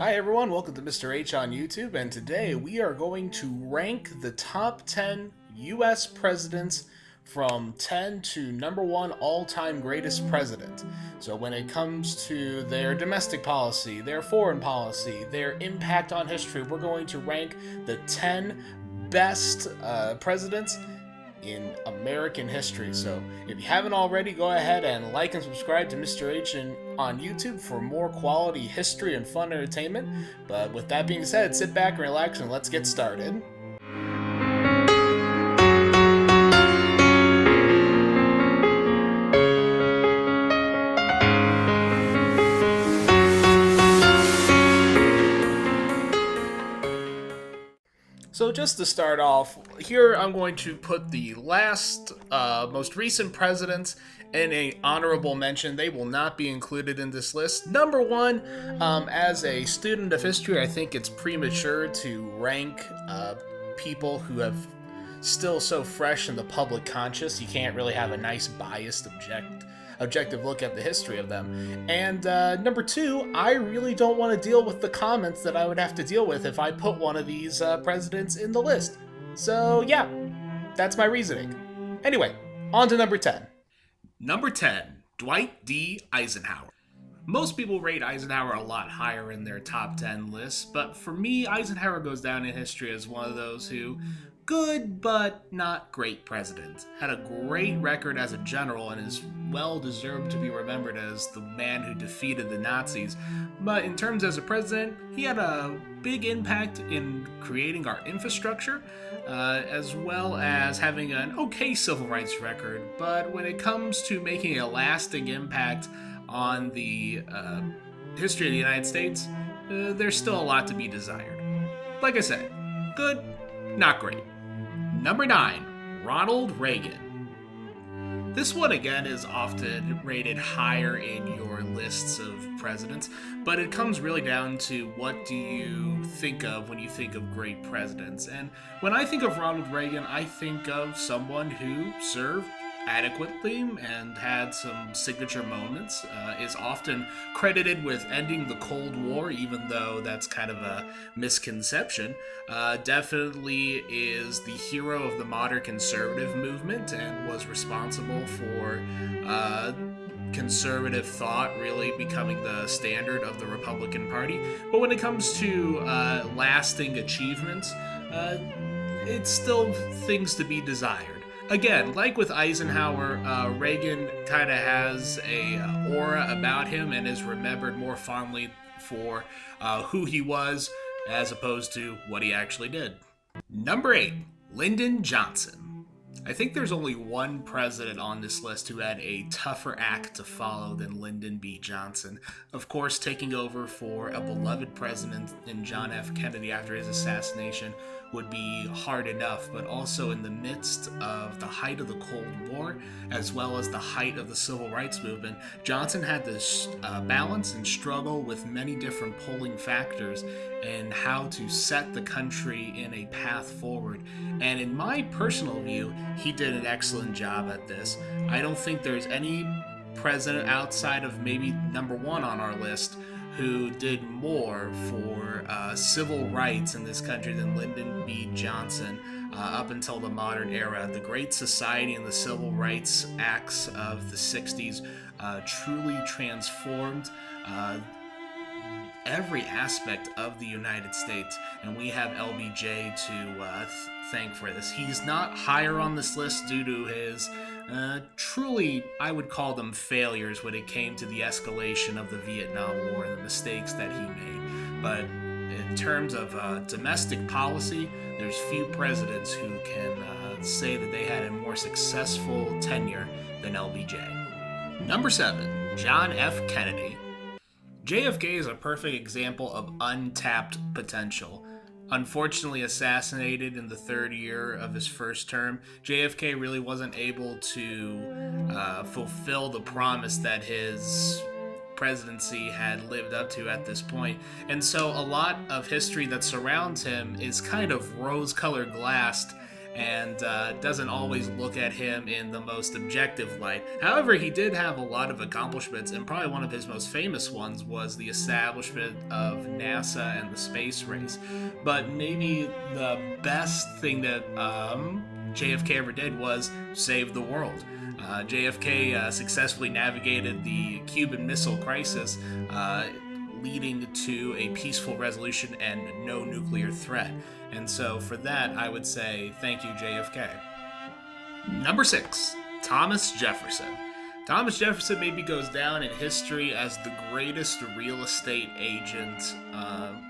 Hi everyone, welcome to Mr. H on YouTube, and today we are going to rank the top 10 US presidents from 10 to number 1 all-time greatest president. So when it comes to their domestic policy, their foreign policy, their impact on history, we're going to rank the 10 best presidents in American history. So if you haven't already, go ahead and like and subscribe to Mr. H on YouTube for more quality history and fun entertainment. But with that being said, sit back, relax, and let's get started. So just to start off, here I'm going to put the last, most recent presidents in a honorable mention. They will not be included in this list. Number one, as a student of history, I think it's premature to rank people who have still so fresh in the public conscious. You can't really have a nice biased objective look at the history of them. And number two, I really don't want to deal with the comments that I would have to deal with if I put one of these presidents in the list. So yeah, that's my reasoning. Anyway, on to number 10. Number 10, Dwight D. Eisenhower. Most people rate Eisenhower a lot higher in their top 10 lists, but for me, Eisenhower goes down in history as one of those who, good but not great president, had a great record as a general and is well deserved to be remembered as the man who defeated the Nazis. But in terms as a president, he had a big impact in creating our infrastructure, as well as having an okay civil rights record. But when it comes to making a lasting impact on the history of the United States, there's still a lot to be desired. Like I said, good, not great. Number 9, Ronald Reagan. This one again is often rated higher in your lists of presidents, but it comes really down to what do you think of when you think of great presidents. And when I think of Ronald Reagan, I think of someone who served adequately and had some signature moments, is often credited with ending the Cold War, even though that's kind of a misconception. Definitely is the hero of the modern conservative movement and was responsible for conservative thought really becoming the standard of the Republican Party. But when it comes to lasting achievements, it's still things to be desired. Again, like with Eisenhower, Reagan kind of has a aura about him and is remembered more fondly for who he was as opposed to what he actually did. Number 8, Lyndon Johnson. I think there's only one president on this list who had a tougher act to follow than Lyndon B. Johnson. Of course, taking over for a beloved president in John F. Kennedy after his assassination would be hard enough, but also in the midst of the height of the Cold War, as well as the height of the Civil Rights Movement, Johnson had to balance and struggle with many different pulling factors and how to set the country in a path forward. And in my personal view, he did an excellent job at this. I don't think there's any president outside of maybe number 1 on our list who did more for civil rights in this country than Lyndon B. Johnson up until the modern era. The Great Society and the Civil Rights Acts of the 60s truly transformed every aspect of the United States, and we have LBJ to thank for this. He's not higher on this list due to his truly, I would call them failures when it came to the escalation of the Vietnam War and the mistakes that he made. But in terms of domestic policy, there's few presidents who can say that they had a more successful tenure than LBJ. Number 7, John F. Kennedy. JFK is a perfect example of untapped potential. Unfortunately assassinated in the third year of his first term, JFK really wasn't able to fulfill the promise that his presidency had lived up to at this point. And so a lot of history that surrounds him is kind of rose-colored glassed and doesn't always look at him in the most objective light. However, he did have a lot of accomplishments, and probably one of his most famous ones was the establishment of NASA and the space race. But maybe the best thing that JFK ever did was save the world. JFK successfully navigated the Cuban Missile Crisis, leading to a peaceful resolution and no nuclear threat. And so for that, I would say thank you, JFK. Number 6, Thomas Jefferson. Thomas Jefferson maybe goes down in history as the greatest real estate agent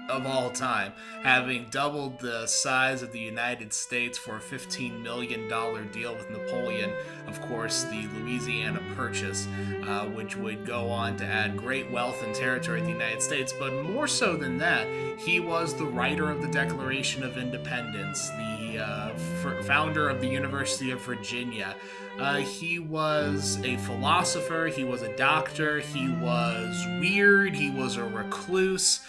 of all time, having doubled the size of the United States for a $15 million deal with Napoleon. Of course, the Louisiana Purchase, which would go on to add great wealth and territory to the United States. But more so than that, he was the writer of the Declaration of Independence, the founder of the University of Virginia. He was a philosopher, he was a doctor, he was weird, he was a recluse.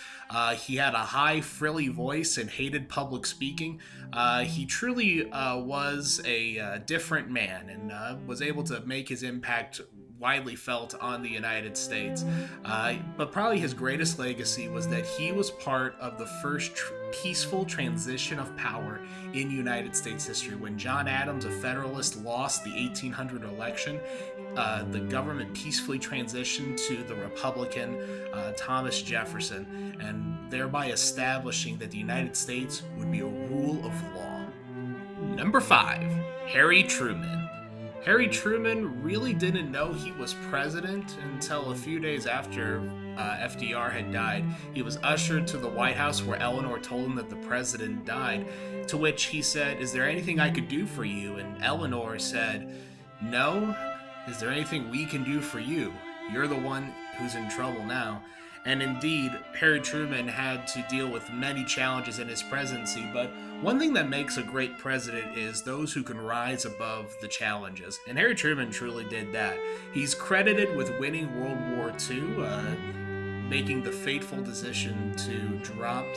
He had a high, frilly voice and hated public speaking. He truly was a different man and was able to make his impact widely felt on the United States. But probably his greatest legacy was that he was part of the first peaceful transition of power in United States history. When John Adams, a Federalist, lost the 1800 election, the government peacefully transitioned to the Republican Thomas Jefferson, and thereby establishing that the United States would be a rule of law. Number 5, Harry Truman. Harry Truman really didn't know he was president until a few days after FDR had died. He was ushered to the White House where Eleanor told him that the president died, to which he said, "Is there anything I could do for you?" And Eleanor said, "No. Is there anything we can do for you? You're the one who's in trouble now." And indeed, Harry Truman had to deal with many challenges in his presidency, but one thing that makes a great president is those who can rise above the challenges. And Harry Truman truly did that. He's credited with winning World War II, making the fateful decision to drop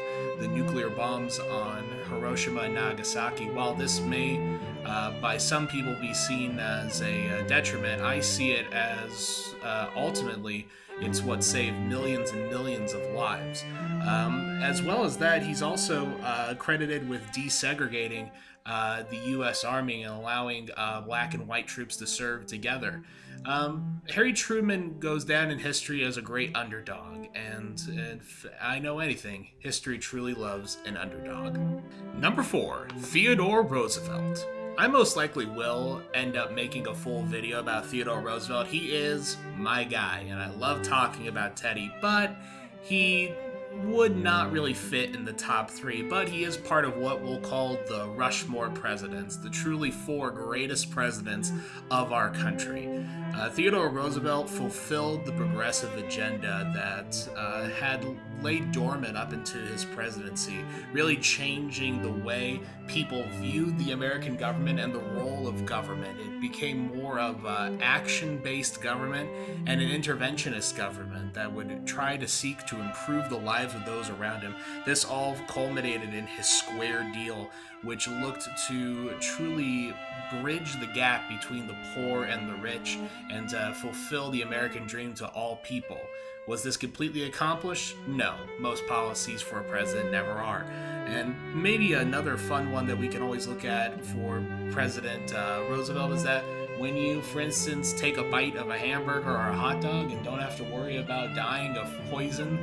the nuclear bombs on Hiroshima and Nagasaki. While this may, by some people, be seen as a detriment, I see it as ultimately it's what saved millions and millions of lives. As well as that, he's also credited with desegregating the U.S. Army and allowing black and white troops to serve together. Harry Truman goes down in history as a great underdog, and if I know anything, history truly loves an underdog. Number 4, Theodore Roosevelt. I most likely will end up making a full video about Theodore Roosevelt. He is my guy, and I love talking about Teddy, but he would not really fit in the top 3, but he is part of what we'll call the Rushmore presidents, the truly 4 greatest presidents of our country. Theodore Roosevelt fulfilled the progressive agenda that had laid dormant up into his presidency, really changing the way people viewed the American government and the role of government. It became more of an action-based government and an interventionist government that would try to seek to improve the lives of those around him. This all culminated in his Square Deal, which looked to truly bridge the gap between the poor and the rich and fulfill the American dream to all people. Was this completely accomplished? No. Most policies for a president never are. And maybe another fun one that we can always look at for President Roosevelt is that when you, for instance, take a bite of a hamburger or a hot dog and don't have to worry about dying of poison,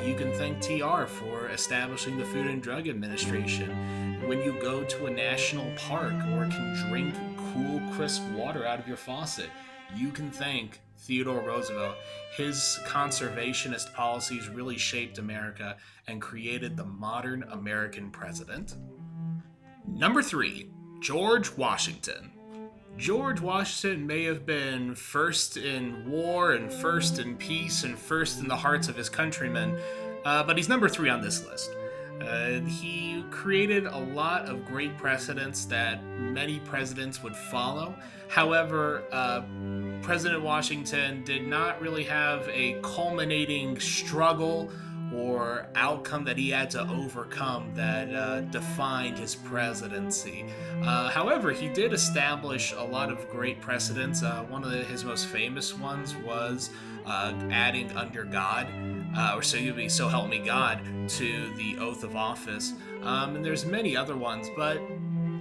you can thank TR for establishing the Food and Drug Administration. When you go to a national park or can drink cool, crisp water out of your faucet, you can thank Theodore Roosevelt. His conservationist policies really shaped America and created the modern American president. Number 3, George Washington. George Washington may have been first in war and first in peace and first in the hearts of his countrymen, but he's number 3 on this list. He created a lot of great precedents that many presidents would follow. However, President Washington did not really have a culminating struggle or outcome that he had to overcome that defined his presidency. However, he did establish a lot of great precedents. One of his most famous ones was adding under God, or so help me God, to the oath of office. And there's many other ones, but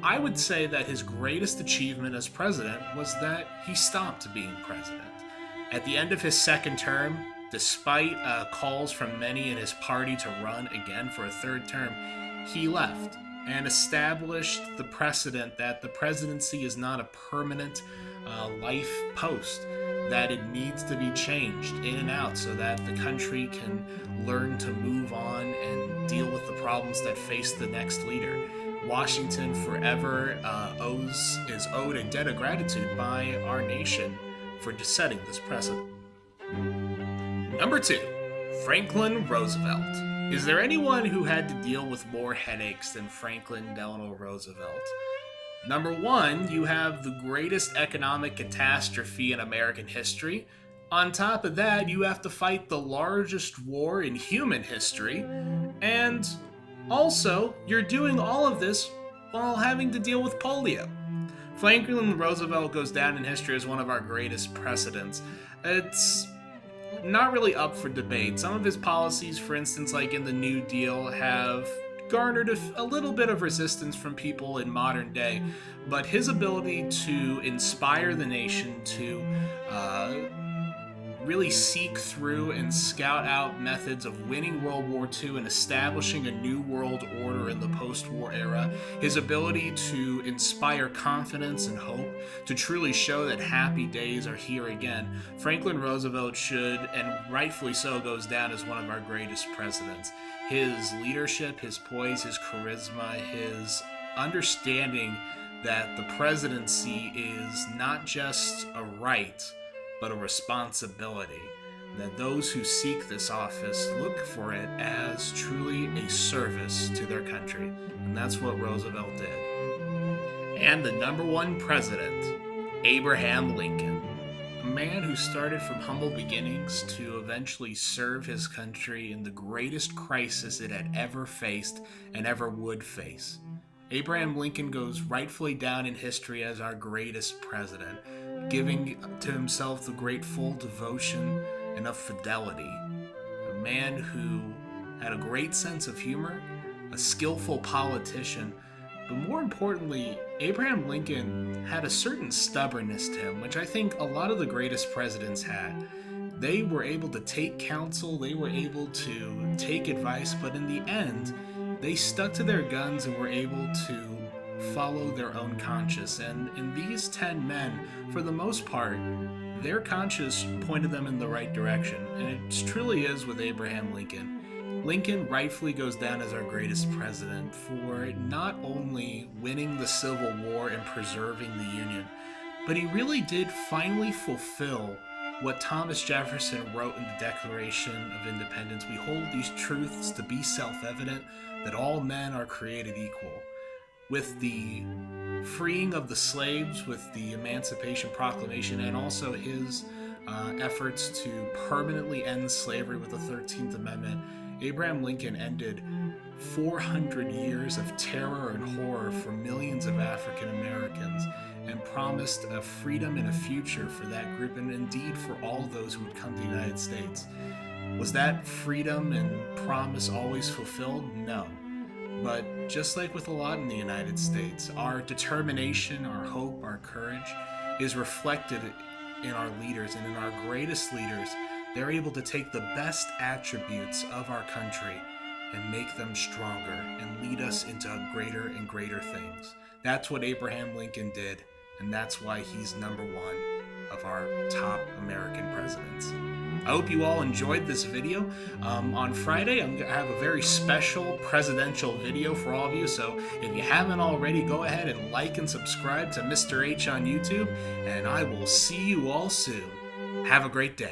I would say that his greatest achievement as president was that he stopped being president. At the end of his second term, despite calls from many in his party to run again for a third term, he left and established the precedent that the presidency is not a permanent life post, that it needs to be changed in and out so that the country can learn to move on and deal with the problems that face the next leader. Washington forever is owed a debt of gratitude by our nation for setting this precedent. Number 2, Franklin Roosevelt. Is there anyone who had to deal with more headaches than Franklin Delano Roosevelt? Number 1, you have the greatest economic catastrophe in American history. On top of that, you have to fight the largest war in human history. And also, you're doing all of this while having to deal with polio. Franklin Roosevelt goes down in history as one of our greatest presidents. It's not really up for debate. Some of his policies, for instance, like in the New Deal, have garnered a little bit of resistance from people in modern day, but his ability to inspire the nation to really seek through and scout out methods of winning World War II and establishing a new world order in the post-war era, his ability to inspire confidence and hope, to truly show that happy days are here again, Franklin Roosevelt should, and rightfully so, goes down as one of our greatest presidents. His leadership, his poise, his charisma, his understanding that the presidency is not just a right, but a responsibility, that those who seek this office look for it as truly a service to their country. And that's what Roosevelt did. And the number 1 president, Abraham Lincoln. A man who started from humble beginnings to eventually serve his country in the greatest crisis it had ever faced and ever would face. Abraham Lincoln goes rightfully down in history as our greatest president, giving to himself the grateful devotion and of fidelity. A man who had a great sense of humor, a skillful politician, but more importantly, Abraham Lincoln had a certain stubbornness to him, which I think a lot of the greatest presidents had. They were able to take counsel, they were able to take advice, but in the end, they stuck to their guns and were able to follow their own conscience. And in these 10 men, for the most part, their conscience pointed them in the right direction. And it truly is with Abraham Lincoln. Lincoln rightfully goes down as our greatest president for not only winning the Civil War and preserving the Union, but he really did finally fulfill what Thomas Jefferson wrote in the Declaration of Independence. We hold these truths to be self-evident, that all men are created equal. With the freeing of the slaves, with the Emancipation Proclamation, and also his efforts to permanently end slavery with the 13th Amendment, Abraham Lincoln ended 400 years of terror and horror for millions of African Americans and promised a freedom and a future for that group, and indeed for all those who would come to the United States. Was that freedom and promise always fulfilled? No. But just like with a lot in the United States, our determination, our hope, our courage is reflected in our leaders, and in our greatest leaders, they're able to take the best attributes of our country and make them stronger and lead us into greater and greater things. That's what Abraham Lincoln did, and that's why he's number 1 of our top American presidents. I hope you all enjoyed this video. On Friday, I'm going to have a very special presidential video for all of you, so if you haven't already, go ahead and like and subscribe to Mr. H on YouTube, and I will see you all soon. Have a great day.